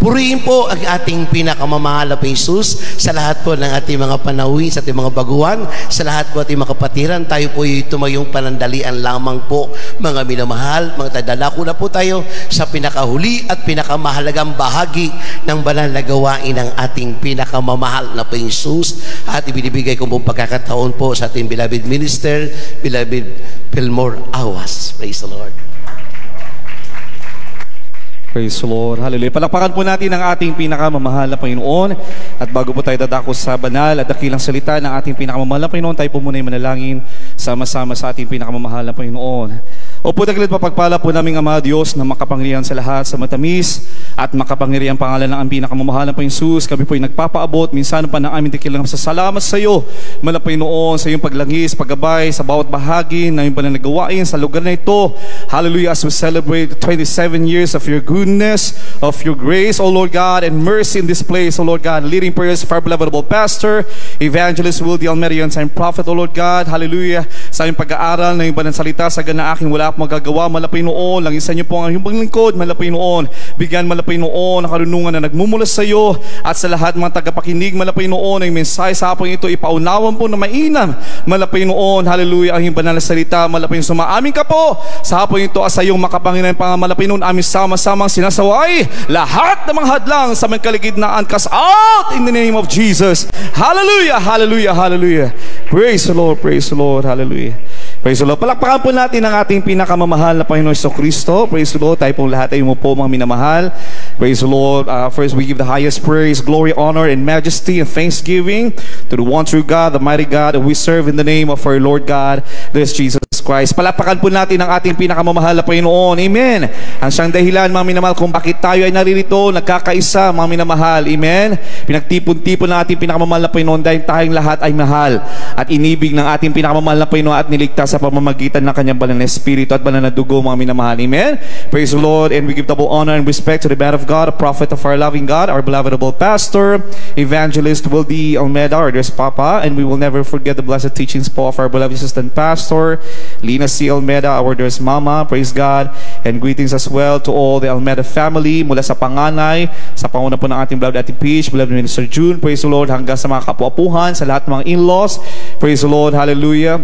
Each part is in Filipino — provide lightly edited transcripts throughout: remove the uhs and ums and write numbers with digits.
Purihin po ang ating pinakamamahal na Jesus sa lahat po ng ating mga panawi, sa ating mga baguhan, sa lahat po ating mga kapatiran. Tayo po ay tumayong panandalian lamang po, mga minamahal, mga tadalako na po tayo sa pinakahuli at pinakamahalagang bahagi ng banal na gawain ng ating pinakamamahal na po Jesus. At ibinibigay ko pong pagkakataon po sa ating beloved minister, beloved Pilmore Awas. Praise the Lord. Praise the Lord. Hallelujah. Palakpakan po natin ang ating pinakamamahal na Panginoon. At bago po tayo dadako sa banal at dakilang salita ng ating pinakamamahal na Panginoon, tayo po muna ay manalangin sama-sama sa ating pinakamamahal na Panginoon. Opo, dakilat papagpala po naming Ama Diyos na makapangyarihan sa lahat, sa matamis at makapangyarihan pangalan ng ang pinakamamahal na Panginoon. Kami po ay nagpapaabot minsan pa ng aming dakilang salamat sa iyo, Mahal na Panginoon, sa iyong paglangis, paggabay sa bawat bahagi ng iyong pananagawain sa lugar na ito. Hallelujah, as we celebrate 27 years of your goodness, of your grace, O Lord God, and mercy in this place, O Lord God. Leading prayers of our beloved pastor, Evangelist Will the Almeria and Prophet, O Lord God. Hallelujah, sa iyong pag-aaral ng iyong banal salita, sa gana aking wala magagawa, malapay noon, langisan niyo po ang iyong paglingkod, malapay noon, bigyan malapay noon ang karunungan na nagmumula sa iyo, at sa lahat mga tagapakinig, malapay noon ang mensahe sa hapon ito, ipaunawan po na mainam, malapay noon, hallelujah, ang iyong banal na salita, malapay noon, sumaamin ka po sa hapon ito, at sa iyong makapangyarihan pangamalapay noon, aming sama-samang sinasaway lahat ng mga hadlang sa mga kaligidnaan, cast out in the name of Jesus. Hallelujah, hallelujah, hallelujah. Praise the Lord, praise the Lord, hallelujah. Praise the Lord. Palakpakan po natin ang ating pinakamamahal na Panginoon Jesucristo. Praise the Lord. Tayo pong lahat ay mo po mga minamahal. Praise the Lord. First, we give the highest praise, glory, honor, and majesty and thanksgiving to the one true God, the mighty God, that we serve in the name of our Lord God, this Jesus Christ. Palakpakan po natin ang ating pinakamamahal na Panginoon. Amen. Ang siyang dahilan, mga minamahal, kung bakit tayo ay naririto, nagkakaisa, mga minamahal. Amen. Pinagtipon-tipon ng ating pinakamamahal na Panginoon dahil tayong lahat ay mahal at inibig ng ating pinakamamahal na Panginoon at niligtas sa pamamagitan ng kanyang banal na Espiritu at banal na dugo, mga minamahal. Amen. Praise the Lord, and we give double honor and respect to the man of God, a prophet of our loving God, our beloved pastor, Evangelist Will D. Almeida, or there's Papa, and we will never forget the blessed teachings po of our beloved assistant pastor, Lina C. Almeida, our dearest Mama. Praise God, and greetings as well to all the Almeida family, mula sa panganay, sa panguna po ng ating beloved Ate Peach, beloved Minister June, praise the Lord, hanggang sa mga kapu-apuhan, sa lahat ng mga in-laws, praise the Lord, hallelujah.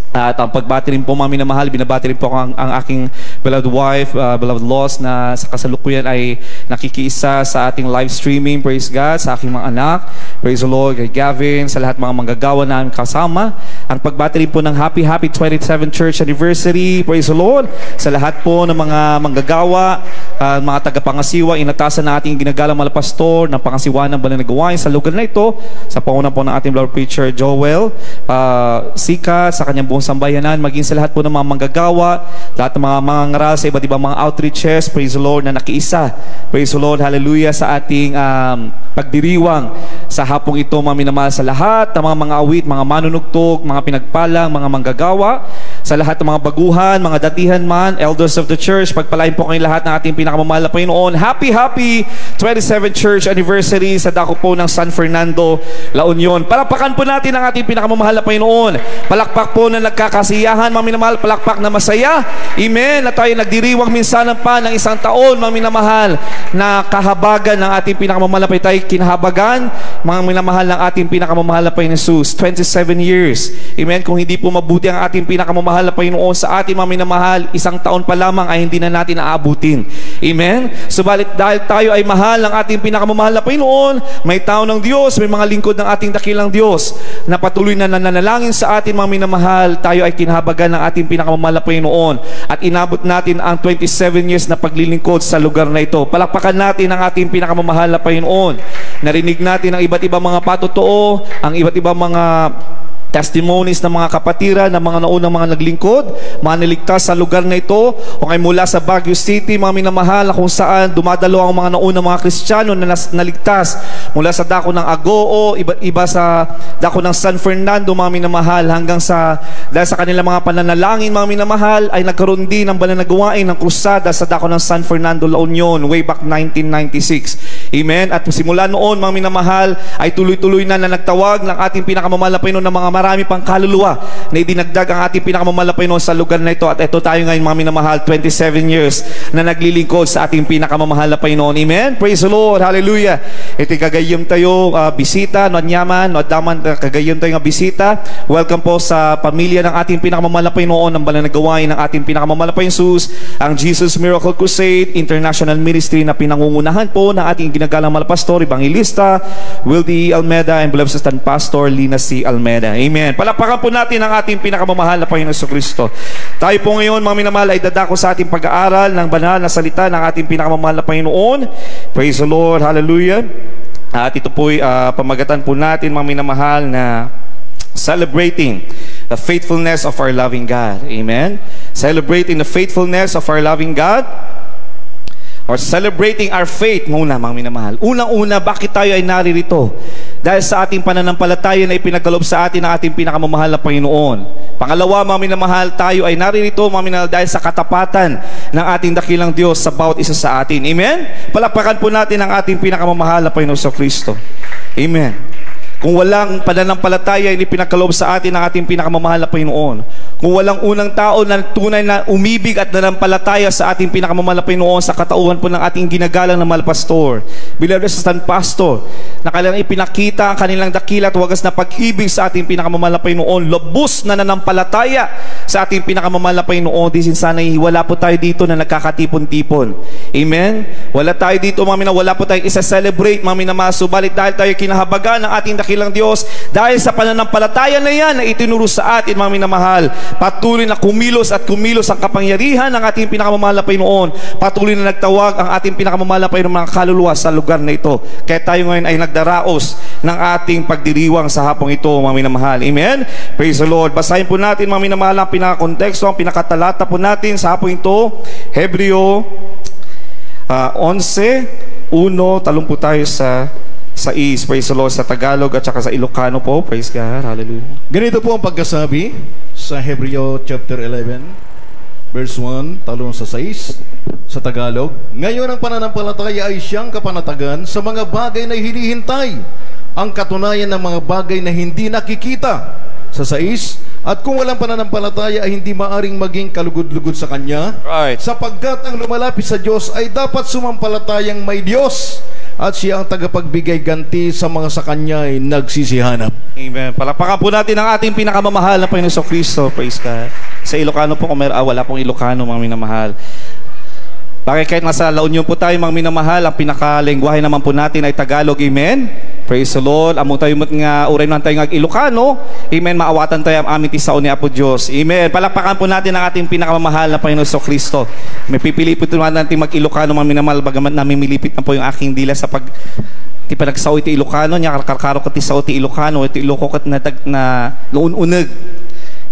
At ang pagbati rin po, mga minamahal, binabati rin po ang aking beloved wife, beloved Los, na sa kasalukuyan ay nakikiisa sa ating live streaming, praise God, sa aking mga anak, praise the Lord, kay Gavin, sa lahat mga manggagawa na kasama. Ang pagbati rin po ng happy 27th Church Anniversary, praise the Lord, sa lahat po ng mga manggagawa, mga tagapangasiwa, inatasan na ating ginagalang mga pastor ng pangasiwa ng banal na gawain sa lugar na ito, sa panguna po ng ating beloved preacher Joel Sika, sa kanyang buong sambayanan, maging sa lahat po ng mga manggagawa, lahat ng mga ngaral sa iba't ibang mga outreaches, praise the Lord, na nakiisa, praise the Lord, hallelujah, sa ating pagdiriwang sa hapong ito, mga minamahal, sa lahat ng mga awit, mga manunugtog, mga pinagpalang, mga manggagawa, sa lahat ng mga baguhan, mga datihan man, elders of the church, pagpalain po kayong lahat ng ating pinakamamahal na Panginoon. Happy 27th Church Anniversary sa dako po ng San Fernando, La Union. Palakpakan po natin ang ating pinakamamahal na Panginoon. Palakpak po na nagkakasiyahan, mga minamahal, palakpak na masaya. Amen. Na tayo nagdiriwang minsan pa ng isang taon, mga minamahal, na kahabagan ng ating pinakamamahal na Panginoon. Tayo kinahabagan, mga minamahal, ng ating pinakamamahal na Panginoon Jesus. 27 years. Amen. Kung hindi po mabuti ang ating pinakamamahal na Panginoon sa ating mga minamahal, isang taon pa lamang ay hindi na natin aabutin. Amen. Subalit dahil tayo ay mahal ng ating pinakamamahal na Panginoon, may tao ng Diyos, may mga lingkod ng ating dakilang Diyos na patuloy na nananalangin sa ating mga minamahal, tayo ay kinahabagan ng ating pinakamamahal na Panginoon at inabot natin ang 27 years na paglilingkod sa lugar na ito. Palakpakan natin ang ating pinakamamahal na Panginoon. Narinig natin ang iba't ibang mga patotoo, ang iba't ibang mga testimonies ng mga kapatiran, ng mga naunang mga naglingkod, mga niligtas sa lugar na ito, o kay mula sa Baguio City, mga minamahal, kung saan dumadalo ang mga naunang mga Kristiyano na naligtas mula sa dako ng Agoo, iba sa dako ng San Fernando, mga minamahal, hanggang sa dahil sa kanilang mga pananalangin, mga minamahal, ay nagkaroon din ng banal na gawain ng krusada sa dako ng San Fernando, La Union, way back 1996. Amen. At simula noon, mga minamahal, ay tuloy-tuloy na nagtawag ng ating pinakamamahal na Panginoon ng mga marami pang kaluluwa na idinagdag ang ating pinakamamahal na Panginoon sa lugar na ito. At ito tayo ngayon, mga minamahal, 27 years na naglilingkod sa ating pinakamamahal na Panginoon. Amen. Praise the Lord. Hallelujah. Ito kagayom tayo bisita, no nyaman, no daman kagayom tayo nga bisita. Welcome po sa pamilya ng ating pinakamamahal na Panginoon, ng banal na gawain ng ating pinakamamahal na Panginoon Jesus, ang Jesus Miracle Crusade International Ministry na pinangungunahan po ng ating ginagalang mahal pastor, evangelista Wildy Almeda, and beloved assistant pastor Lina C. Almeda. Amen. Palakpakan po natin ang ating pinakamamahal na Panginoon Kristo. Tayo po ngayon, mga minamahal, ay dadako sa ating pag-aaral ng banal na salita ng ating pinakamamahal na Panginoon. Praise the Lord. Hallelujah. At ito po pamagatan po natin, mga minamahal, na celebrating the faithfulness of our loving God. Amen. Celebrating the faithfulness of our loving God, or celebrating our faith muna, mga minamahal. Unang-una, bakit tayo ay naririto? Dahil sa ating pananampalataya na ipinagkaloob sa atin ng ating pinakamamahal na Panginoon. Pangalawa, mga minamahal, tayo ay naririto, mga minamahal, dahil sa katapatan ng ating dakilang Diyos sa bawat isa sa atin. Amen? Palakpakan po natin ang ating pinakamamahal na Panginoon sa Kristo. Amen. Kung walang pananampalataya, hindi pinagkaloob sa atin ng ating pinakamamahal na Panginoon. Kung walang unang tao na tunay na umibig at nanampalataya sa ating pinakamamahal na Panginoon sa katauhan po ng ating ginagalang na mahal pastor, beloved assistant pastor, na kailangan ipinakita ang kanilang dakila at wagas na pag-ibig sa ating pinakamamahal na Panginoon, lubos na nanampalataya sa ating pinakamamahal na Panginoon. Disin sana wala po tayo dito na nagkakatipon-tipon. Amen? Wala tayo dito, mga minamahal, wala po tayong isa-celebrate, mga minamahal, subalit dahil tayo kinahabagan ng ating dakilang Diyos, dahil sa pananampalataya na yan na itinuro sa atin, mga minamahal, patuloy na kumilos at kumilos ang kapangyarihan ng ating pinakamamahal na Panginoon. Patuloy na nagtawag ang ating pinakamamahal na Panginoon, mga kaluluwa sa lugar na ito. Kaya tayo ngayon ay nagdaraos ng ating pagdiriwang sa hapong ito, mga minamahal. Amen? Praise the Lord. Basahin po natin, mga minamahal, ang pinakakonteksto, ang pinakatalata po natin sa hapong ito, Hebreo 11:1. Talong po tayo sa is, praise the Lord, sa Tagalog at saka sa Ilocano po. Praise God. Hallelujah. Ganito po ang pagkasabi sa Hebreo chapter 11 verse 1 talong sa 6 sa Tagalog. Ngayon ang pananampalataya ay siyang kapanatagan sa mga bagay na hinihintay, ang katunayan ng mga bagay na hindi nakikita. Sa 6, at kung walang pananampalataya ay hindi maaring maging kalugod-lugod sa Kanya, Right. sapagkat ang lumalapit sa Diyos ay dapat sumampalatayang may Diyos, at siya ang tagapagbigay ganti sa mga sa Kanya ay nagsisihanap. Amen. Palakpakan po natin ang ating pinakamamahal na Panginoon Kristo. Praise God. Sa Ilocano po, kung wala pong Ilocano, mga minamahal. Bakit kahit nasa La Union po tayo, mga minamahal, ang pinakalengguwahe naman po natin ay Tagalog. Amen. Praise the Lord. Amo tayo nga uray man tayo nga Ilocano. Amen. Maawatan tayo ang aming tisaon ni Apo Diyos. Amen. Palakpakan po natin ang ating pinakamamahal na Panginoon Kristo. May pipili po natin mag-Ilocano, mga minamahal, bagamat namimilipit na po yung aking dila sa pag ti panagsaw iti Ilocano niya, karkaro kat ti sao ti Ilocano, iti Iloco kat na noon-uneg.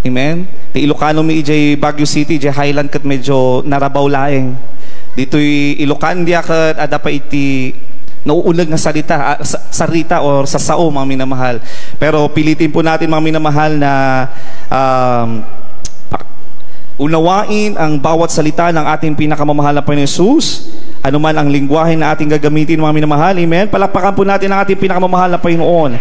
Amen. Ti Ilocano mi ijay Baguio City, ijay Highland kat medyo narabaw laeng. Dito'y Ilocandia kat ada pa iti nauunag na sarita or sa sao, mga minamahal. Pero pilitin po natin, mga minamahal, na unawain ang bawat salita ng ating pinakamamahal na Panginoon Jesus, anuman ang lingwahe na ating gagamitin, mga minamahal. Amen. Palakpakan po natin ang ating pinakamamahal na Panginoon.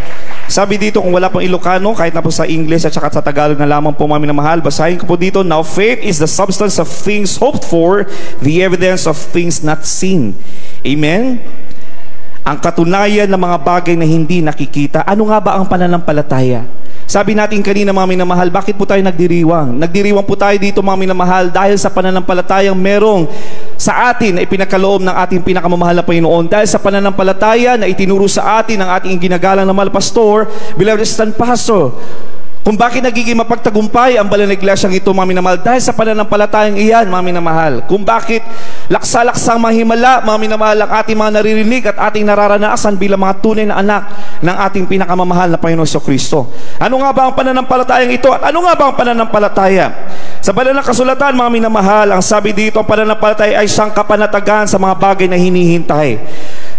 Sabi dito, kung wala pang Ilocano, kahit na po sa English at saka sa Tagalog na lamang po, mga minamahal, basahin ko po dito. Now faith is the substance of things hoped for, the evidence of things not seen. Amen. Ang katunayan ng mga bagay na hindi nakikita. Ano nga ba ang pananampalataya? Sabi natin kanina, mga minamahal, bakit po tayo nagdiriwang? Nagdiriwang po tayo dito, mga minamahal, dahil sa pananampalatayang merong sa atin na ipinakaloob ng ating pinakamamahal na Panginoon. Dahil sa pananampalataya na itinuro sa atin ng ating ginagalang na mahal pastor, beloved assistant pastor. Kung bakit nagiging mapagtagumpay ang banal na iglesyang ito, mga minamahal, dahil sa pananampalatayang iyan, mga minamahal. Kung bakit laksa-laksang mahimala, mga minamahal, ang ating mga naririnig at ating nararanasan bilang mga tunay na anak ng ating pinakamamahal na Panginoon Kristo. Ano nga ba ang pananampalatayang ito? At ano nga ba ang pananampalataya? Sa banal na kasulatan, mga minamahal, ang sabi dito, ang pananampalataya ay siyang kapanatagan sa mga bagay na hinihintay.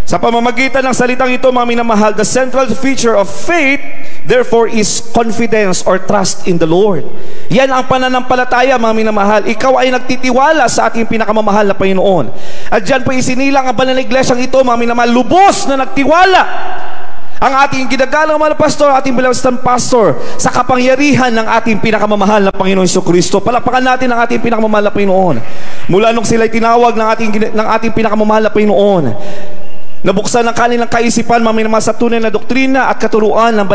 Sa pamamagitan ng salitang ito, mga minamahal, the central feature of faith therefore is confidence or trust in the Lord. Yan ang pananampalataya, mga minamahal. Ikaw ay nagtitiwala sa ating pinakamamahal na Panginoon. At dyan po isinilang ang banal na iglesyang ito, mga minamahal, lubos na nagtiwala ang ating ginagalang mga pastor, ating bilang pastor, sa kapangyarihan ng ating pinakamamahal na Panginoon Jesucristo. Palakpakan natin ang ating pinakamamahal na Panginoon. Mula nung sila'y tinawag ng ating pinakamamahal na Panginoon, nabuksan ng kanilang kaisipan, mga minamahal, sa tunay na doktrina at katuruan ng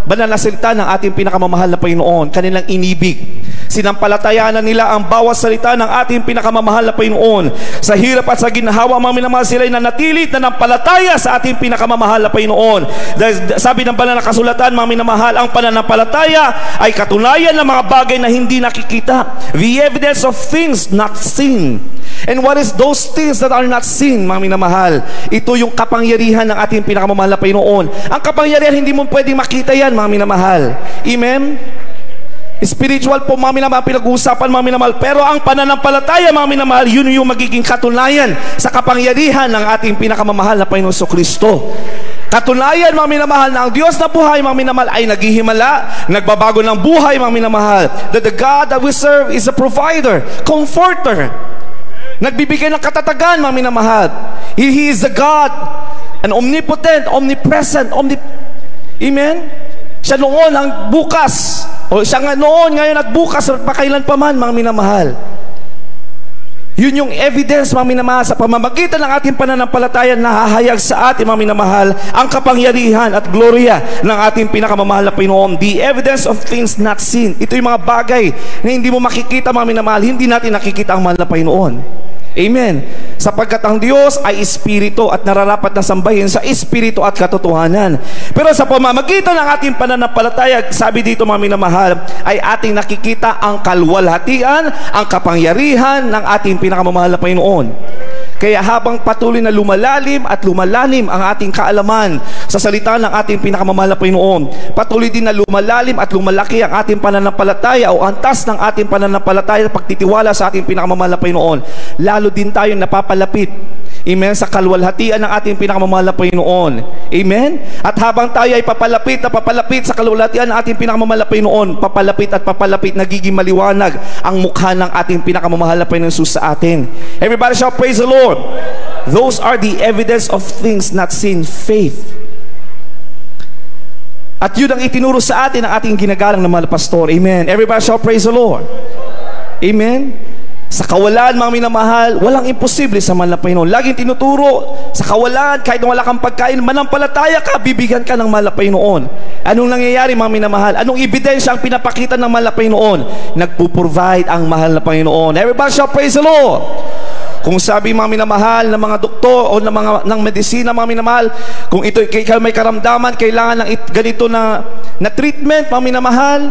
banal na salita ng ating pinakamamahal na Panginoon. Kanilang inibig, sinampalatayaan nila ang bawat salita ng ating pinakamamahal na Panginoon. Sa hirap at sa ginhawa, mga minamahal, sila'y nanatilit na nampalataya sa ating pinakamamahal na Panginoon. Dahil sabi ng banal na kasulatan, mga minamahal, ang pananampalataya ay katunayan ng mga bagay na hindi nakikita, the evidence of things not seen. And what is those things that are not seen, mga minamahal? Ito yung kapangyarihan ng ating pinakamamahal na Panginoon. Ang kapangyarihan, hindi mo pwedeng makita yan, mga minamahal. Amen? Spiritual po, mga minamahal, pinag-uusapan, mga minamahal. Pero ang pananampalataya, mga minamahal, yun yung magiging katunayan sa kapangyarihan ng ating pinakamamahal na Panginoon Jesucristo. Katunayan, mga minamahal, na ang Diyos na buhay, mga minamahal, ay naghihimala, nagbabago ng buhay, mga minamahal. That the God that we serve is a provider, comforter, nagbibigay ng katatagan, mga minamahal. He is the God, an omnipotent, omnipresent, Amen? Siya noon ang bukas, o siya nga noon, ngayon at bukas, at pakailan pa man, mga minamahal. Yun yung evidence, mga minamahal, sa pamamagitan ng ating pananampalataya, nahahayag sa ating, mga minamahal, ang kapangyarihan at gloria ng ating pinakamamahal na Panginoon. The evidence of things not seen. Ito yung mga bagay na hindi mo makikita, mga minamahal. Hindi natin nakikita ang mahal na Panginoon. Amen. Sapagkat ang Diyos ay espiritu at nararapat na sambahin sa espiritu at katotohanan. Pero sa pamamagitan ng ating pananampalataya, sabi dito, mga minamahal, ay ating nakikita ang kalwalhatian, ang kapangyarihan ng ating pinakamamahal na Panginoon. Kaya habang patuloy na lumalalim at lumalalim ang ating kaalaman sa salita ng ating pinakamamahal na Panginoon, patuloy din na lumalalim at lumalaki ang ating pananampalataya o antas ng ating pananampalataya at pagtitiwala sa ating pinakamamahal na Panginoon, lalo din tayong napapalapit, amen, sa kalwalhatian ng ating pinakamamahal na Panginoon. Amen? At habang tayo ay papalapit na papalapit sa kalwalhatian ng ating pinakamamahal na Panginoon, papalapit at papalapit, nagiging maliwanag ang mukha ng ating pinakamamahal na Panginoon Jesus sa atin. Everybody shall praise the Lord. Those are the evidence of things not seen, faith. At yun ang itinuro sa atin ng ating ginagalang na mga pastor. Amen. Everybody shall praise the Lord. Amen. Sa kawalan, mga minamahal, walang imposible sa mahal na Panginoon. Laging tinuturo, sa kawalan, kahit wala kang pagkain, manampalataya ka, bibigyan ka ng mahal na Panginoon. Anong nangyayari, mga minamahal? Anong ebidensya ang pinapakita ng mahal na Panginoon? Nagpo-provide ang mahal na Panginoon. Everybody shall praise the Lord. Kung sabi, mga minamahal, ng mga doktor o ng medisina, mga minamahal, kung ito may karamdaman, kailangan ng ganito na treatment, mga minamahal.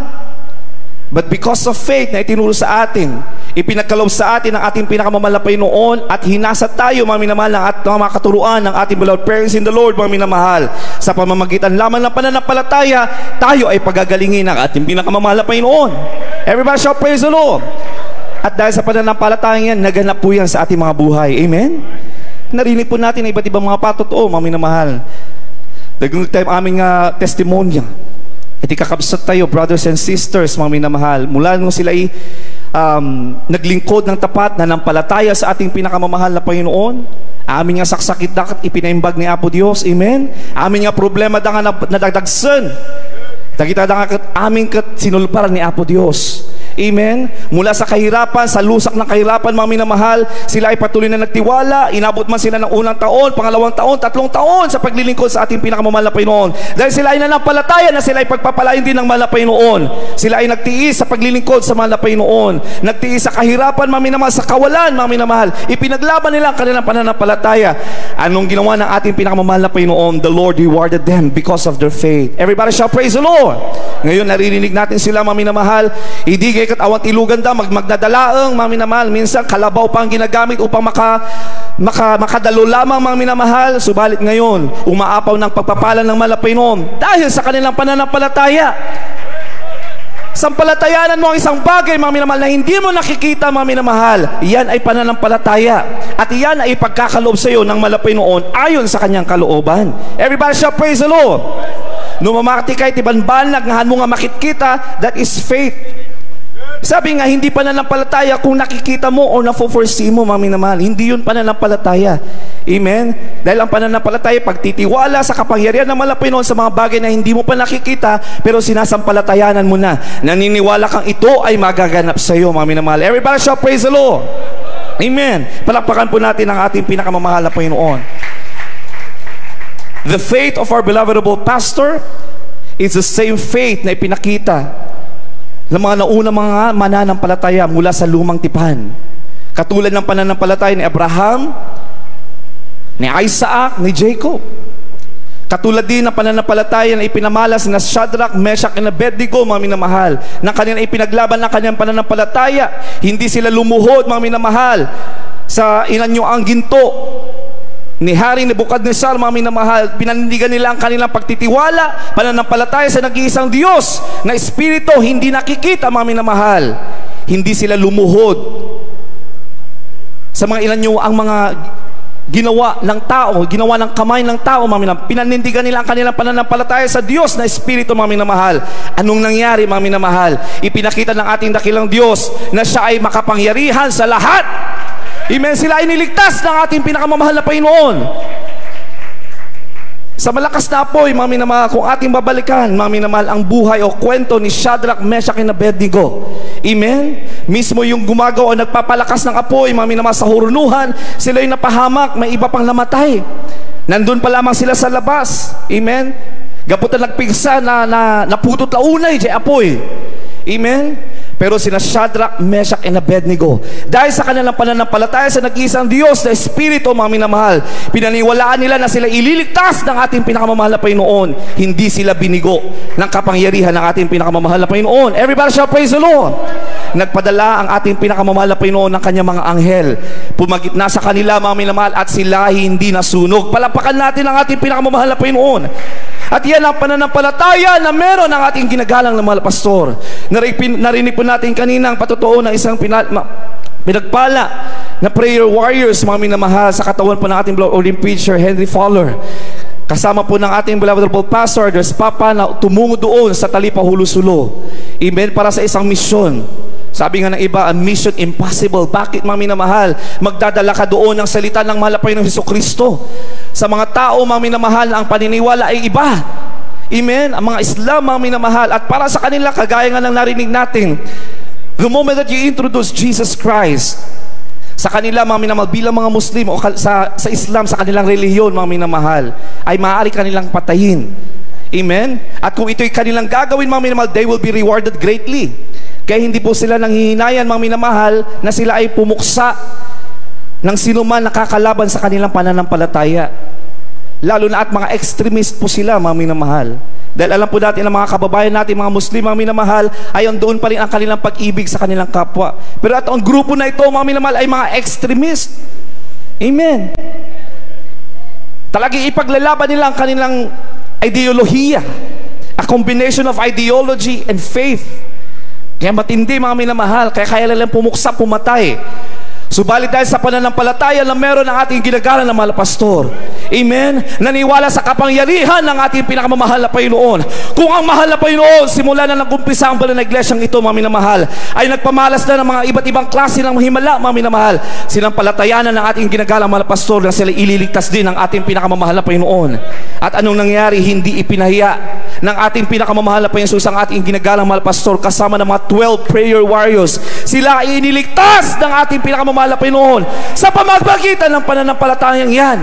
But because of faith na itinuro sa atin, ipinagkaloob sa atin ang ating pinakamamahal na Panginoon at hinasa tayo, mga minamahal, at mga katuruan ng ating beloved parents in the Lord, mga minamahal. Sa pamamagitan lamang ng pananampalataya, tayo ay pagagalingin ng ating pinakamamahal na Panginoon. Everybody shall praise the Lord. At dahil sa pananampalataya yan, naganap po yan sa ating mga buhay. Amen? Narinig po natin na iba't ibang mga patotoo, mga minamahal. Naging tayo aming testimonya. At ikakabsat tayo, brothers and sisters, mga minamahal, mula nung sila ay naglingkod ng tapat na nampalataya sa ating pinakamamahal na Panginoon, amin nga saksakit dakat ipinaimbag ni Apo Diyos. Amen? Amin nga problema da nga nadagdagsan. Takita da nga amin kat sinulparan ni Apo Diyos. Amen? Mula sa kahirapan, sa lusak ng kahirapan, mga minamahal, sila ay patuloy na nagtiwala. Inabot man sila ng unang taon, pangalawang taon, tatlong taon sa paglilingkod sa ating pinakamamahal na Panginoon. Dahil sila ay nanampalataya na sila ay pagpapalain din ng mahal na Panginoon. Sila ay nagtiis sa paglilingkod sa mahal na Panginoon. Nagtiis sa kahirapan, mga minamahal, sa kawalan, mga minamahal. Ipinaglaban nila ang kanilang pananampalataya. Anong ginawa ng ating pinakamamahal na Panginoon? The Lord rewarded them because of their faith. Everybody shall praise the Lord. Ngayon, naririnig natin sila, mga minamahal, hindi kat awang ilugan da, magdadalaang, mga minamahal. Minsan, kalabaw pa ang ginagamit upang makadalo lamang, mga minamahal. Subalit ngayon, umaapaw ng pagpapala ng mahal na Panginoon dahil sa kanilang pananampalataya. Sampalatayanan mo ang isang bagay, mga minamahal, na hindi mo nakikita, mga minamahal. Iyan ay pananampalataya. At iyan ay pagkakaloob sa iyo ng mahal na Panginoon ayon sa kanyang kalooban. Everybody shall praise the Lord. Numamati kay tibanbanag nga mo nga makitkita, that is faith. Sabi nga, hindi pananampalataya kung nakikita mo o na-foresee mo, mga minamahal. Hindi yun pananampalataya. Amen? Dahil ang pananampalataya, pagtitiwala sa kapangyarihan ng Panginoon sa mga bagay na hindi mo pa nakikita, pero sinasampalatayanan mo na. Naniniwala kang ito ay magaganap sa iyo, mga minamahal. Everybody shall praise the Lord. Amen. Palakpakan po natin ang ating pinakamamahal na Panginoon. The faith of our beloved pastor is the same faith na ipinakita ng mga nauna mga mananampalataya mula sa lumang tipan. Katulad ng pananampalataya ni Abraham, ni Isaac, ni Jacob. Katulad din ng pananampalataya na ipinamalas na Shadrach, Meshach, and Abednego, mga minamahal, na kanina ipinaglaban ng kanyang pananampalataya. Hindi sila lumuhod, mga minamahal, sa inanyo ang ginto ni Hari Nebukadnezar, mga minamahal. Pinanindigan nila ang kanilang pagtitiwala, pananampalataya sa nag-iisang Diyos na Espiritu, hindi nakikita, mga minamahal. Hindi sila lumuhod sa mga ilanyo ang mga ginawa ng tao, ginawa ng kamay ng tao, mga minamahal. Pinanindigan nila ang kanilang pananampalataya sa Diyos na Espiritu, mga minamahal. Anong nangyari, mga minamahal? Ipinakita ng ating dakilang Diyos na siya ay makapangyarihan sa lahat. Amen. Sila ay niligtas ng ating pinakamamahal na Panginoon. Sa malakas na apoy, mga minamahal, kung ating babalikan, mga minamahal, ang buhay o kwento ni Shadrach, Meshach, and Abednego. Amen. Mismo yung gumagawa o nagpapalakas ng apoy, mga minamahal, sa hurunuhan, sila ay napahamak, may iba pang namatay. Nandun pa lamang sila sa labas. Amen. Gaputan nagpigsa na naputot launay di apoy. Amen. Pero sina Shadrach, Meshach, and Abednego, dahil sa kanilang pananampalataya sa nag-iisang Diyos na Espiritu, mga minamahal, pinaniwalaan nila na sila ililigtas ng ating pinakamamahal na Panginoon. Hindi sila binigo ng kapangyarihan ng ating pinakamamahal na Panginoon. Everybody shall praise the Lord. Nagpadala ang ating pinakamamahal na Panginoon ng kanyang mga anghel. Pumagitna sa kanila, mga minamahal, at sila hindi nasunog. Palapakan natin ang ating pinakamamahal na Panginoon. At yan ang pananampalataya na meron ng ating ginagalang na mga pastor. Narinig po natin kanina ang patotoo ng isang pinagpala na prayer warriors, mga minamahal, sa katawan po ng ating beloved preacher Henry Fowler. Kasama po ng ating beloved pastor, there's Papa, na tumungo doon sa Talipa, Hulusulo. Amen, para sa isang misyon. Sabi nga ng iba, a mission impossible. Bakit, mga minamahal? Magdadala ka doon ng salita ng mahal na Panginoong Hesukristo sa mga tao, mga minamahal, na ang paniniwala ay iba. Amen? Ang mga Islam, mga minamahal, at para sa kanila, kagaya nga ng narinig natin, the moment that you introduce Jesus Christ sa kanila, mga minamahal, bilang mga Muslim o sa Islam, sa kanilang relihiyon, mga minamahal, ay maaari kanilang patayin. Amen? At kung ito'y kanilang gagawin, mga minamahal, they will be rewarded greatly. Kaya hindi po sila nanghihinayan, mga minamahal, na sila ay pumuksa ng sinuman nakakalaban sa kanilang pananampalataya. Lalo na at mga extremist po sila, mga minamahal. Dahil alam po natin ang mga kababayan natin, mga Muslim, mga minamahal, ay doon pa rin ang kanilang pag-ibig sa kanilang kapwa. Pero at ang grupo na ito, mga minamahal, ay mga extremist. Amen. Talagang ipaglalaban nila ang kanilang ideolohiya. A combination of ideology and faith. Kaya matindi, mga minamahal, kaya lang pumuksa, pumatay. Subalit dahil sa pananampalataya na meron ng ating ginagalang na mahal pastor, amen, naniwala sa kapangyarihan ng ating pinakamamahal na Panginoon. Kung ang mahal na Panginoon, simula na nag-umpisa ang banal na iglesyang ito, mga minamahal, ay nagpamalas na ng mga iba't ibang klase ng himala, mga minamahal, sinampalatayanan ng ating ginagalang mahal pastor na sila ililigtas din ng ating pinakamamahal na Panginoon. At anong nangyari? Hindi ipinahiya ng ating pinakamamahal na Panginoon ang ating ginagalang mahal pastor kasama ng mga 12 prayer warriors. Sila ay iniligtas ng ating pinakamamahal na Panginoon sa pamamagitan ng pananampalatayang yan.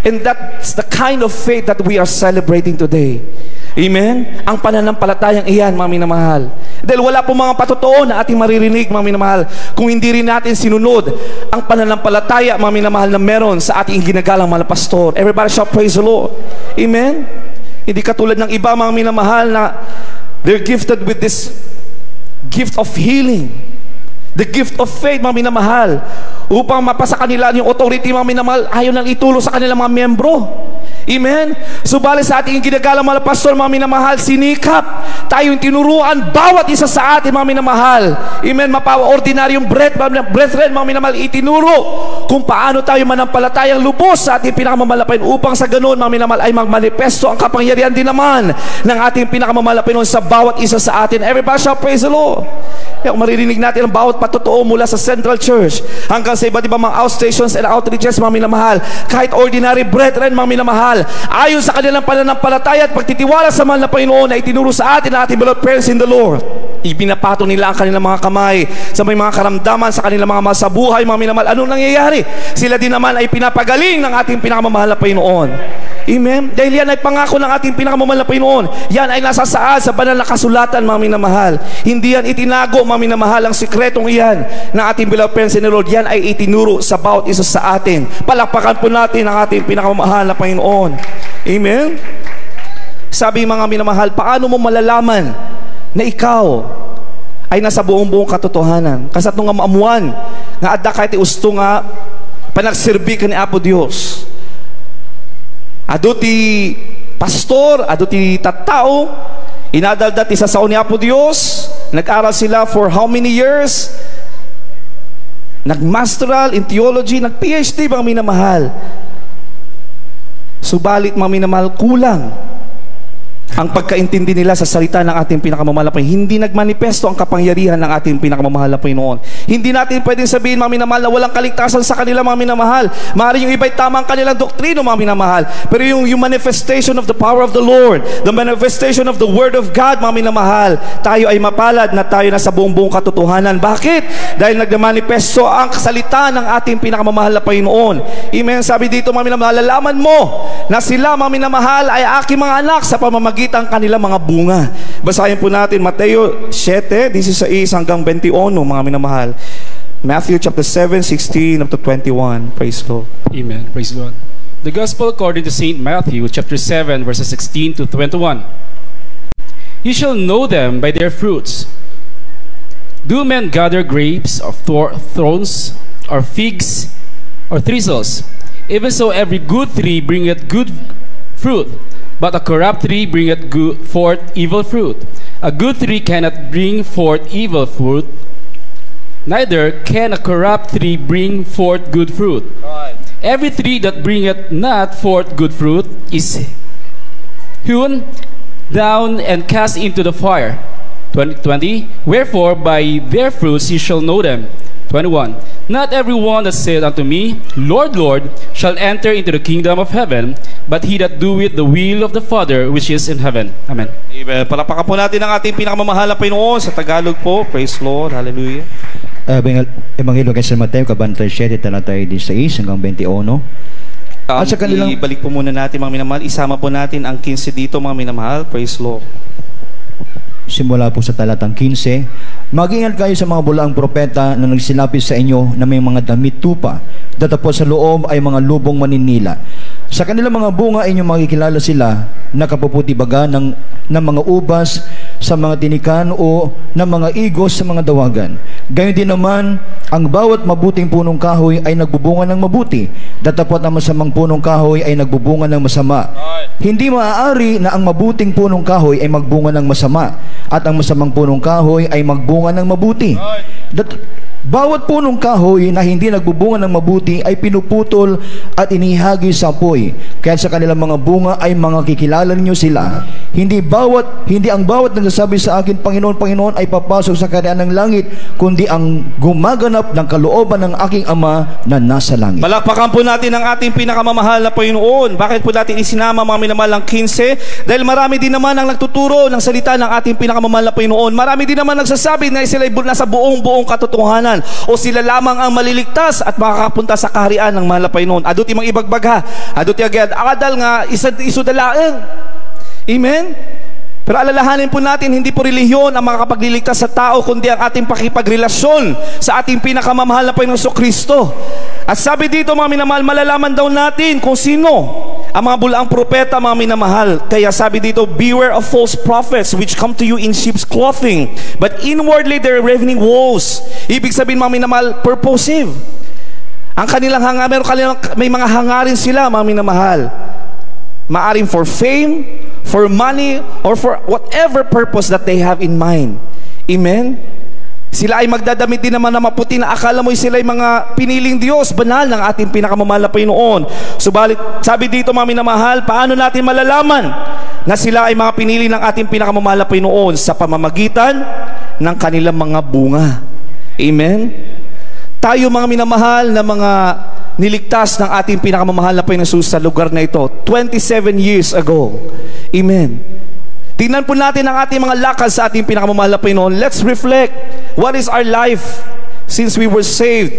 And that's the kind of faith that we are celebrating today. Amen? Ang pananampalatayang iyan, mga minamahal. Dahil wala po mga patotoo na ating maririnig, mga minamahal, kung hindi rin natin sinunod ang pananampalataya, mga minamahal, na meron sa ating ginagalang mahal pastor. Everybody shall praise the Lord. Amen? Hindi katulad ng iba, mga minamahal, na they're gifted with this gift of healing, the gift of faith, mga minamahal, upang mapasa kanila yung authority, mga minamahal, ayaw nang itulong sa kanilang mga miyembro. Amen? Subalit sa ating ginagalang mga pastor, mga minamahal, sinikap tayong tinuruan bawat isa sa atin, mga minamahal. Amen? Ordinaryong brethren, mga minamahal, itinuro kung paano tayo manampalatayang lubos sa ating pinakamamalapain upang sa ganoon, mga minamahal, ay magmanifesto ang kapangyarihan din naman ng ating pinakamamalapain sa bawat isa sa atin. Everybody shall praise the Lord. Kaya kung maririnig natin ang bawat patotoo mula sa Central Church hanggang sa iba't ibang mga outstations and outreaches, mga minamahal, kahit ordinary brethren, mga minamahal, ayon sa kanilang pananampalataya at pagtitiwala sa mahal na Panginoon na itinuro sa atin na ating beloved parents in the Lord, ipinapatong nila ang kanilang mga kamay sa may mga karamdaman sa kanilang mga sa buhay, mga minamahal. Anong nangyayari? Sila din naman ay pinapagaling ng ating pinakamamahal na Panginoon. Amen? Dahil yan ay pangako ng ating pinakamamahal na Panginoon. Yan ay nasasaad sa banal na kasulatan, mga minamahal. Hindi yan itinago, mga minamahal. Ang sikretong iyan ng ating beloved parents in the Lord, yan ay itinuro sa bawat isa sa atin. Palakpakan po natin ang ating pinakamamahal na Panginoon. Amen? Sabi, mga minamahal, paano mo malalaman na ikaw ay nasa buong katotohanan? Kasat nung amamuan nga adda kahit usto nga panagsirbi ka ni Apo Dios. Ado ti pastor, ado ti tattao, inadaldat isa sa ni Apo Dios, nag-aral sila for how many years? Nag-masteral in theology, nag-PhD, mga minamahal. Subalit, mga minamahal, kulang ang pagkaintindi nila sa salita ng ating pinakamamahal na Panginoon. Hindi nagmanifesto ang kapangyarihan ng ating pinakamamahal na Panginoon. Hindi natin pwedeng sabihin, mga minamahal, na walang kaligtasan sa kanila, mga minamahal. Maaaring yung iba'y tama ang kanilang doktrino, mga minamahal. Pero yung manifestation of the power of the Lord, the manifestation of the Word of God, mga minamahal, tayo ay mapalad na tayo na sa buong katotohanan. Bakit? Dahil nagmanifesto ang salita ng ating pinakamamahal na Panginoon. Amen. Sabi dito, mga minamahal, lalaman mo na sila, mga minamahal, ay aking mga anak sa pamamagitan ang kanilang mga bunga. Basahin po natin Mateo 7:16 hanggang 21, mga minamahal. Matthew chapter 7, 16 up to 21. Praise God. Amen. Praise God. The Gospel according to St. Matthew chapter 7 verses 16 to 21. You shall know them by their fruits. Do men gather grapes of thorns, or figs, or thistles? Even so, every good tree bringeth good fruit, but a corrupt tree bringeth forth evil fruit. A good tree cannot bring forth evil fruit, neither can a corrupt tree bring forth good fruit. Every tree that bringeth not forth good fruit is hewn down and cast into the fire. 20. Wherefore by their fruits ye shall know them. 21. Not everyone that saith unto me, Lord, Lord, shall enter into the kingdom of heaven, but he that doeth the will of the Father which is in heaven. Amen. Amen. Palakpakan po natin ang ating pinakamamahal na Panginoon sa Tagalog po. Praise Lord. Hallelujah. Ebanghelyo kay San Mateo, kabanata 7, talata 16 hanggang 21. At sa kanilang ibalik po muna natin, mga minamahal. Isama po natin ang 15 dito, mga minamahal. Praise Lord. Simula po sa talatang 15. Mag-ingat kayo sa mga bulaang propeta na nagsilapis sa inyo na may mga damit tupa, datapos sa loob ay mga lubong maninila. Sa kanilang mga bunga inyong makikilala sila, nakapuputi baga ng mga ubas sa mga tinikan o ng mga igos sa mga dawagan. Gayon din naman, ang bawat mabuting punong kahoy ay nagbubunga ng mabuti, datapot ang masamang punong kahoy ay nagbubunga ng masama. Hindi maaari na ang mabuting punong kahoy ay magbunga ng masama, at ang masamang punong kahoy ay magbunga ng mabuti. Bawat punong kahoy na hindi nagbubunga ng mabuti ay pinuputol at inihagi sa apoy. Kaya sa kanilang mga bunga ay makikilala niyo sila. Hindi ang bawat nagsasabi sa akin, Panginoon, Panginoon, ay papasok sa kaharian ng langit, kundi ang gumaganap ng kalooban ng aking Ama na nasa langit. Palakpakan po natin ang ating pinakamamahal na Panginoon. Bakit po natin isinama, mga minamahal, ang 15? Dahil marami din naman ang nagtuturo ng salita ng ating pinakamamahal na Panginoon. Marami din naman nagsasabi na sila ay nasa buong katotohanan, o sila lamang ang maliligtas at makakapunta sa kaharian ng mahal na Panginoon. Aduti mang ibagbagha, aduti agad akadal nga isudalaeng. Amen? Pero alalahanin po natin, hindi po relihiyon ang makakapagliligtas sa tao, kundi ang ating pakipagrelasyon sa ating pinakamamahal na Panginoong Kristo. At sabi dito, mga minamahal, malalaman daw natin kung sino ang mga bulaang propeta, mga minamahal. Kaya sabi dito, beware of false prophets which come to you in sheep's clothing, but inwardly they're ravening wolves. Ibig sabihin, mga minamahal, purposive. Ang kanilang may mga hangarin sila, mga minamahal. Maaring for fame, for money, or for whatever purpose that they have in mind. Amen? Sila ay magdadamit din naman na maputi na akala mo sila ay mga piniling Diyos, banal ng ating pinakamamahal na Panginoon. Subalit, sabi dito mga minamahal, paano natin malalaman na sila ay mga pinili ng ating pinakamamahal na Panginoon? Sa pamamagitan ng kanilang mga bunga. Amen? Tayo mga minamahal na mga niligtas ng ating pinakamamahal na Panginoon Jesus sa lugar na ito 27 years ago. Amen. Tingnan po natin ang ating mga lakad sa ating pinakamamahal na Panginoon. Let's reflect. What is our life since we were saved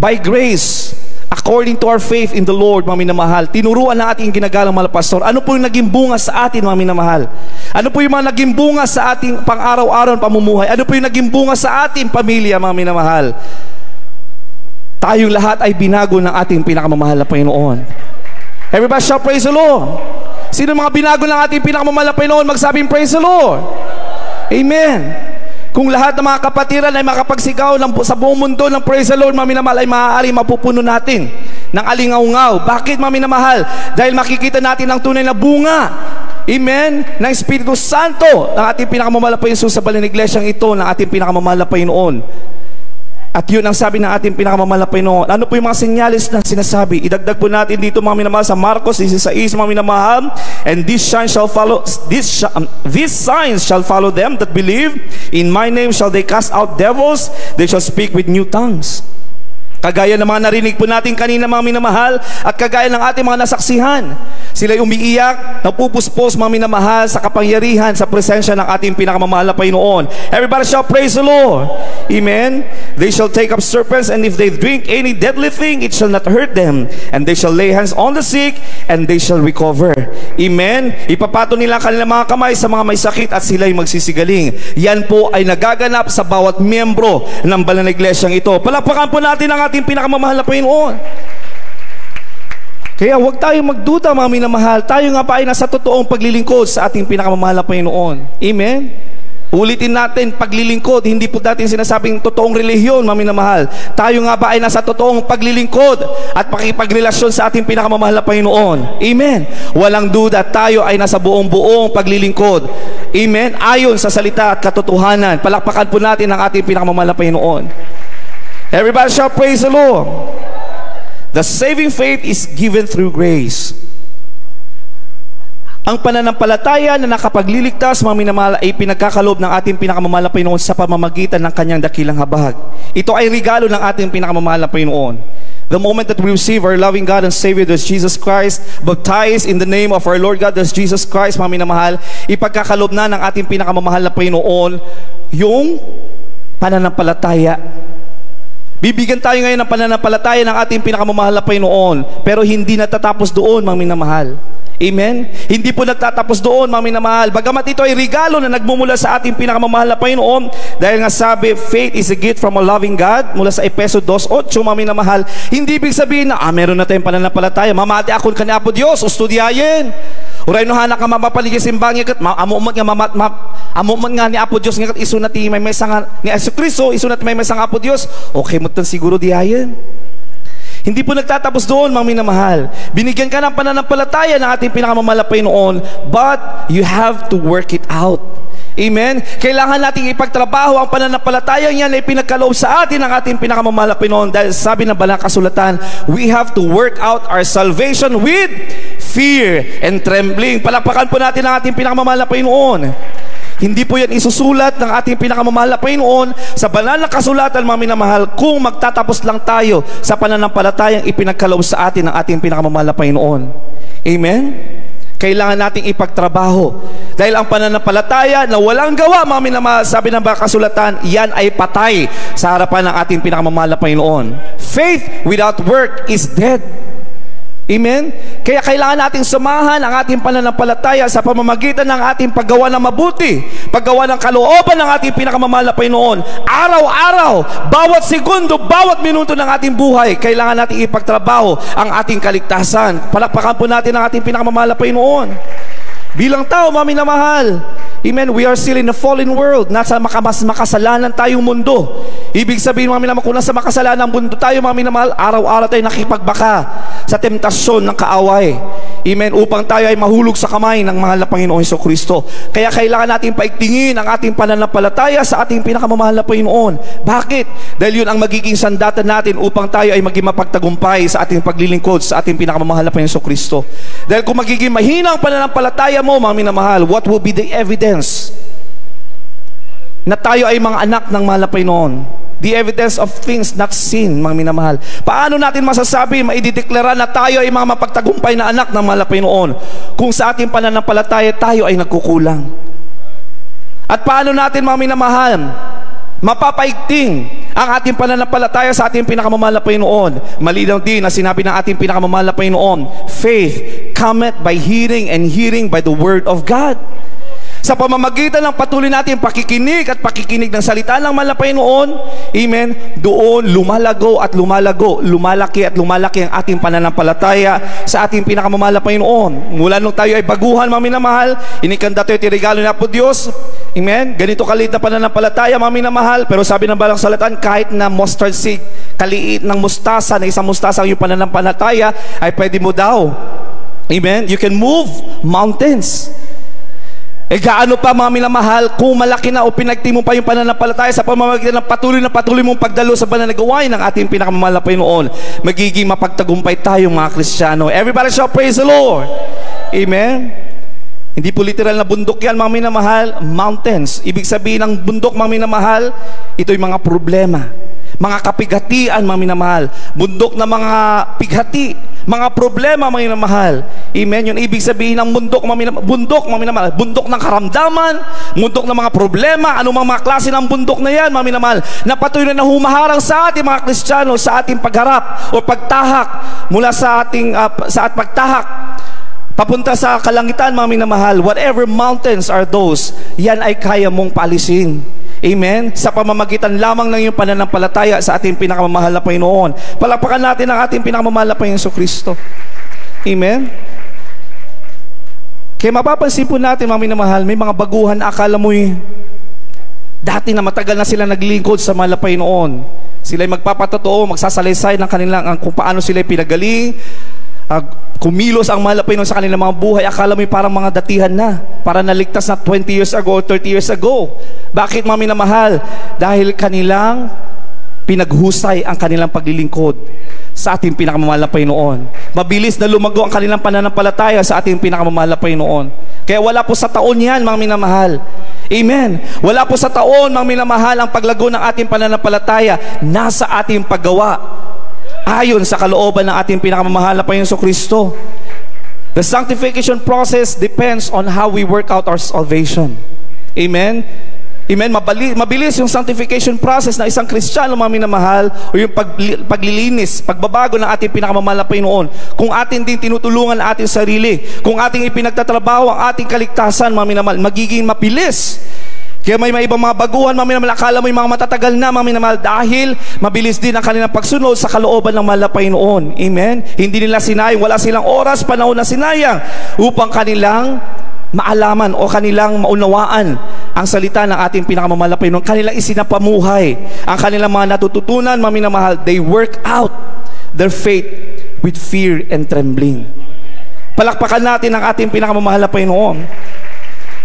by grace according to our faith in the Lord, mga minamahal? Tinuruan ng ating ginagalang mga pastor. Ano po yung naging bunga sa atin, mga minamahal? Ano po yung mga naging bunga sa ating pang-araw-araw pamumuhay? Ano po yung naging bunga sa ating pamilya, mga minamahal? Tayong lahat ay binago ng ating pinakamamahal na Panginoon. Everybody shout praise the Lord. Sino mga binago ng ating pinakamamahal na Panginoon? Magsabing praise the Lord. Amen. Kung lahat ng mga kapatiran ay makapagsigaw sa buong mundo ng praise the Lord, mga minamahal, ay maaari mapupuno natin ng alingaw-ngaw. Bakit, mga minamahal? Dahil makikita natin ang tunay na bunga, amen, ng Espiritu Santo ng ating pinakamamahal na Panginoon sa banal na iglesyang ito, ng ating pinakamamahal na Panginoon. At yun ang sabi ng ating pinakamamahal na Panginoon. Ano po yung mga senyalis na sinasabi? Idagdag po natin dito, mga minamahal, sa Marcos 16, mga minamahal. And these signs shall follow them that believe. In my name shall they cast out devils. They shall speak with new tongues. Kagaya ng mga narinig po natin kanina, mga minamahal, at kagaya ng ating mga nasaksihan, sila'y umiiyak, napupuspos, mga minamahal, sa kapangyarihan, sa presensya ng ating pinakamamahal na Panginoon. Everybody shall praise the Lord. Amen. They shall take up serpents, and if they drink any deadly thing, it shall not hurt them. And they shall lay hands on the sick, and they shall recover. Amen. Ipapato nila kanilang mga kamay sa mga may sakit, at sila'y magsisigaling. Yan po ay nagaganap sa bawat miyembro ng banal na iglesyang ito. Palakpakan po natin ang ating pinakamamahal na Panginoon. Kaya huwag tayong magduda, mga minamahal. Tayo nga pa ay nasa totoong paglilingkod sa ating pinakamamahal na Panginoon. Amen? Ulitin natin, paglilingkod. Hindi po natin sinasabing totoong relihiyon, mga minamahal. Tayo nga ba ay nasa totoong paglilingkod at pakipagrelasyon sa ating pinakamamahal na Panginoon. Amen? Walang duda, tayo ay nasa buong paglilingkod. Amen? Ayon sa salita at katotohanan. Palakpakan po natin ang ating pinakamamahal na Panginoon. Everybody shall praise the Lord. The saving faith is given through grace. Ang pananampalataya na nakapagliligtas, mga minamahal, ay pinagkakalob ng ating pinakamamahal na Panginoon sa pamamagitan ng kanyang dakilang habag. Ito ay regalo ng ating pinakamamahal na Panginoon. The moment that we receive our loving God and Savior, that's Jesus Christ, baptized in the name of our Lord God, that's Jesus Christ, mga minamahal, ipagkakalob na ng ating pinakamamahal na Panginoon yung pananampalataya. Bibigyan tayo ngayon ng pananampalataya ng ating pinakamamahal na Panginoon, pero hindi natatapos doon, mga minamahal. Amen? Hindi po nagtatapos doon, mga minamahal. Bagamat ito ay regalo na nagmumula sa ating pinakamamahal na Panginoon, dahil nga sabi, faith is a gift from a loving God, mula sa Efeso 2:8, mga minamahal. Hindi ibig sabihin na, meron na tayong pananampalataya, mamati akon ka ni Apo Diyos, ustudyayin. Uray no hanak ka mapapaligid simbang kat amumot nga ni Apo Dios nga kat isunat ni may mesang ni Jesucristo isunat may mesang Apo Dios. Okay mo tan siguro diayen. Hindi po nagtatapos doon, mga minamahal. Binigyan ka ng pananampalataya ng ating pinakamamahal na Panginoon, but you have to work it out. Amen? Kailangan nating ipagtrabaho ang pananampalataya niyan na ipinagkaloob sa atin ng ating pinakamamahal na Panginoon, dahil sabi ng Banal na Kasulatan, we have to work out our salvation with fear and trembling. Palakpakan po natin ang ating pinakamamahal na Panginoon. Hindi po yan isusulat ng ating pinakamamahal na Panginoon sa banal na kasulatan, mga minamahal, kung magtatapos lang tayo sa pananampalatayang ipinagkaloob sa atin ng ating pinakamamahal na Panginoon. Amen? Kailangan nating ipagtrabaho. Dahil ang pananampalataya na walang gawa, mga minamahal, sabi ng kasulatan, yan ay patay sa harapan ng ating pinakamamahal na Panginoon. Faith without work is dead. Amen? Kaya kailangan nating samahan ang ating pananampalataya sa pamamagitan ng ating paggawa ng mabuti, paggawa ng kalooban ng ating pinakamamahal na Panginoon. Araw-araw, bawat segundo, bawat minuto ng ating buhay, kailangan nating ipagtrabaho ang ating kaligtasan. Palakpakan po natin ang ating pinakamamahal na Panginoon. Bilang tao, mga minamahal, amen, we are still in a fallen world. Nasa makasalanan tayong mundo. Ibig sabihin, mga minamahal, kung nasa makasalanan mundo tayo, mga minamahal, araw-araw tayo nakipagbaka sa temptasyon ng kaaway. Amen, upang tayo ay mahulog sa kamay ng mahal na Panginoong Jesucristo. Kaya kailangan natin paigtingin ang ating pananampalataya sa ating pinakamamahal na Panginoon. Bakit? Dahil yun ang magiging sandata natin upang tayo ay maging mapagtagumpay sa ating paglilingkod sa ating pinakamamahal na Panginoong Jesucristo. Dahil kung magiging mahina ang pananampalataya mo, mga minamahal, what will be the evidence na tayo ay mga anak ng mahal na Panginoon? The evidence of things not seen, mga minamahal. Paano natin masasabi, maidideklara na tayo ay mga mapagtagumpay na anak ng mahal na Panginoon kung sa ating pananampalataya tayo ay nagkukulang? At paano natin, mga minamahal, mapapaigting ang ating pananampalataya sa ating pinakamamahal na Panginoon? Malinaw din na sinabi ng ating pinakamamahal na Panginoon, faith cometh by hearing, and hearing by the word of God. Sa pamamagitan ng patuloy natin pakikinig at pakikinig ng salita ng mahal na Panginoon, amen, doon lumalago at lumalago, lumalaki at lumalaki ang ating pananampalataya sa ating pinakamamahal na Panginoon. Mula nung tayo ay baguhan, mga minamahal, inikanda tayo tirigalo na po Diyos, amen, ganito kaliit na pananampalataya, mga minamahal, pero sabi ng balang salatan, kahit na mustard seed, kaliit ng mustasa, na isang mustasa ang iyong pananampalataya, ay pwede mo daw, amen, you can move mountains. Gaano pa, mga minamahal, kung malaki na o pinagti mo pa yung pananampalataya sa pamamagitan ng patuloy mong pagdalo sa banal na gawain ng ating pinakamamahal na Panginoon, magiging mapagtagumpay tayo, mga Kristiyano. Everybody shall praise the Lord. Amen. Hindi po literal na bundok yan, mga minamahal, mountains. Ibig sabihin ng bundok, mga minamahal, ito'y mga problema, mga kapigatian, mga minamahal. Bundok na mga pighati, mga problema, mga minamahal. Amen. Yun ibig sabihin ng bundok, mga minamahal, bundok ng karamdaman, bundok ng mga problema, anumang mga klase ng bundok na yan, mga minamahal, na patuloy na humaharang sa ating mga Kristiyano sa ating pagharap o pagtahak mula sa ating pagtahak papunta sa kalangitan, mga minamahal. Whatever mountains are those, yan ay kaya mong paalisin. Amen? Sa pamamagitan lamang ng iyong pananampalataya sa ating pinakamamahal na Panginoon. Palakpakan natin ang ating pinakamamahal na Panginoon Jesucristo. Amen? Kaya mapapansin po natin, mga minamahal, may mga baguhan, akala mo'y dati na matagal na sila naglingkod sa mahal na Panginoon. Sila'y magpapatotoo, magsasalaysay ng kanilang kung paano sila'y pinagaling, kumilos ang mahal na Panginoon sa kanilang mga buhay. Akala mo'y parang mga datihan na, para naligtas na 20 years ago or 30 years ago. Bakit, mga minamahal? Dahil kanilang pinaghusay ang kanilang paglilingkod sa ating pinakamamahal na Panginoon. Mabilis na lumago ang kanilang pananampalataya sa ating pinakamamahal na Panginoon. Kaya wala po sa taon yan, mga minamahal. Amen. Wala po sa taon, mga minamahal, ang paglago ng ating pananampalataya. Nasa ating paggawa ayon sa kalooban ng ating pinakamamahal na Panginoon Jesucristo. The sanctification process depends on how we work out our salvation. Amen. Amen. Mabilis yung sanctification process na isang Kristiyano, mga minamahal, o yung paglilinis, pagbabago ng ating pinakamamahal na Panginoon. Kung atin din tinutulungan ang ating sarili, kung ating ipinagtatrabaho ang ating kaligtasan, mga minamahal, magiging mabilis. Kaya may ibang mga baguhan, mga minamahal, akala mo yung mga matatagal na, mga minamahal, dahil mabilis din ang kanilang pagsunod sa kalooban ng mahal na Panginoon. Amen. Hindi nila sinayang, wala silang oras, panahon na sinayang upang kanilang maalaman o kanilang maunawaan ang salita ng ating pinakamamahal na Panginoon. Kanilang isinapamuhay ang kanilang mga natututunan, mga minamahal. They work out their faith with fear and trembling. Palakpakan natin ang ating pinakamamahal na Panginoon.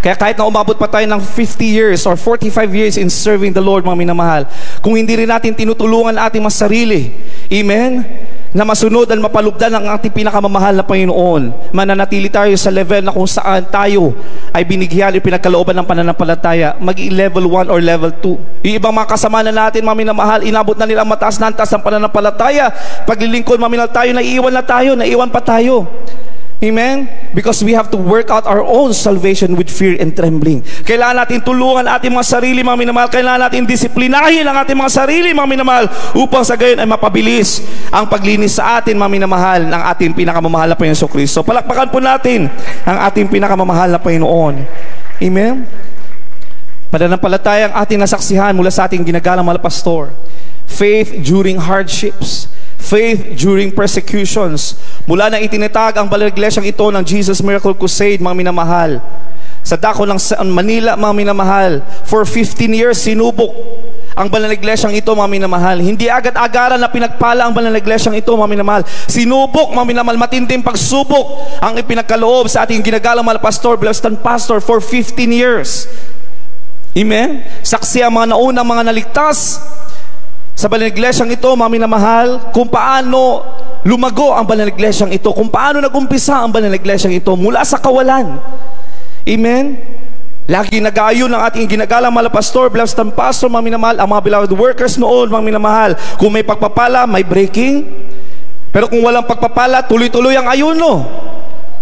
Kaya kahit na umabot pa tayo ng 50 years or 45 years in serving the Lord, mga minamahal, kung hindi rin natin tinutulungan ating mas sarili, amen, na masunod at mapalugdan ang ating pinakamamahal na Panginoon, mananatili tayo sa level na kung saan tayo ay binigyan o pinagkalooban ng pananampalataya, maging level 1 or level 2. Yung ibang mga kasama na natin, mga minamahal, inabot na nila ang mataas na antas ng pananampalataya. Paglilingkod, mga minamahal, tayo, naiiwan pa tayo. Amen? Because we have to work out our own salvation with fear and trembling. Kailangan natin tulungan ating mga sarili, mga minamahal. Kailangan natin disiplinahin ang ating mga sarili, mga minamahal, upang sa gayon ay mapabilis ang paglinis sa atin, mga minamahal, ng ating pinakamamahal na Panginoon Jesucristo. Palakpakan po natin ang ating pinakamamahal na Panginoon. Amen? Pananampalataya ang ating nasaksihan mula sa ating ginagalang mga pastor. Faith during hardships. Faith during persecutions. Mula nang itinatag ang balaglesyang ito ng Jesus Miracle Crusade, mga minamahal, sa dako ng Manila, mga minamahal, for 15 years sinubok ang banal na iglesyang ito, mga minamahal. Hindi agad-agaran na pinagpala ang banal na iglesyang ito, mga minamahal. Sinubok, mga minamahal, matinding pagsubok ang ipinagkaloob sa ating ginagalang mahal pastor, blessed pastor, for 15 years. Amen? Saksi ang mga naunang mga naligtas sa banal na iglesyang ito, mga minamahal, kung paano lumago ang banal na iglesyang ito, kung paano nagumpisa ang banal na iglesyang ito mula sa kawalan. Amen? Lagi nag-aayon ang ating ginagalang mahal pastor, blessed pastor, mga minamahal, ang mga beloved workers noon, mga minamahal, kung may pagpapala, may breaking. Pero kung walang pagpapala, tuloy-tuloy ang ayuno.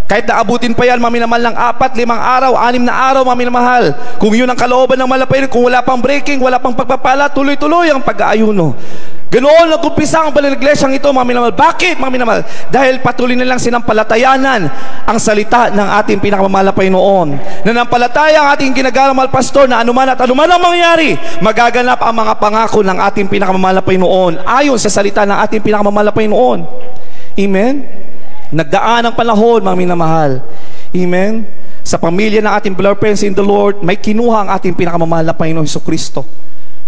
Kahit naabutin pa yan, mga minamahal, ng 4, 5 araw, 6 na araw, mga minamahal. Kung yun ang kalooban ng malapay, kung wala pang breaking, wala pang pagpapala, tuloy-tuloy ang pag-aayuno. Ganoon nag-umpisa ang banal na iglesyang ito, mga minamahal. Bakit, mga minamahal? Dahil patuloy nilang sinampalatayanan ang salita ng ating pinakamamahal na Panginoon. Nanampalataya ang ating ginagalang mahal pastor na anuman at anuman ang mangyari, magaganap ang mga pangako ng ating pinakamamahal na Panginoon ayon sa salita ng ating pinakamamahal na Panginoon. Amen? Nagdaan ang panahon, mga minamahal. Amen? Sa pamilya ng ating beloved friends in the Lord, may kinuha ang ating pinakamamahal na Panginoon Jesucristo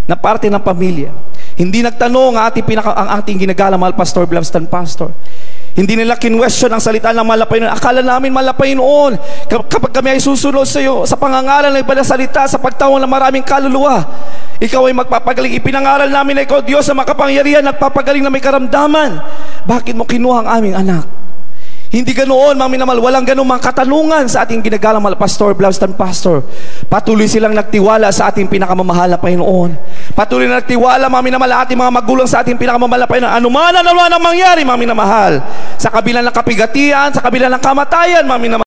na parte ng pamilya. Hindi nagtanong ang ating ginagalang mahal pastor, beloved pastor. Hindi nila kinwestiyon ang salita ng mahal na Panginoon. Akala namin mahal na Panginoon, kapag kami ay susunod sa iyo, sa pangangaral ng iba na salita, sa pagtawang ng maraming kaluluwa, ikaw ay magpapagaling. Ipinangaral namin na ikaw, Diyos, sa makapangyarihan, nagpapagaling na may karamdaman. Bakit mo kinuha ang aming anak? Hindi ganoon, mga minamahal, walang ganoong mga katanungan sa ating ginagalang mahal pastor, beloved pastor. Patuloy silang nagtiwala sa ating pinakamamahal na Panginoon. Patuloy na nagtiwala, mga minamahal, ating mga magulang sa ating pinakamamahal na Panginoon. Anuman ang mangyari, mga minamahal, sa kabila ng kapigatian, sa kabila ng kamatayan, mga minamahal.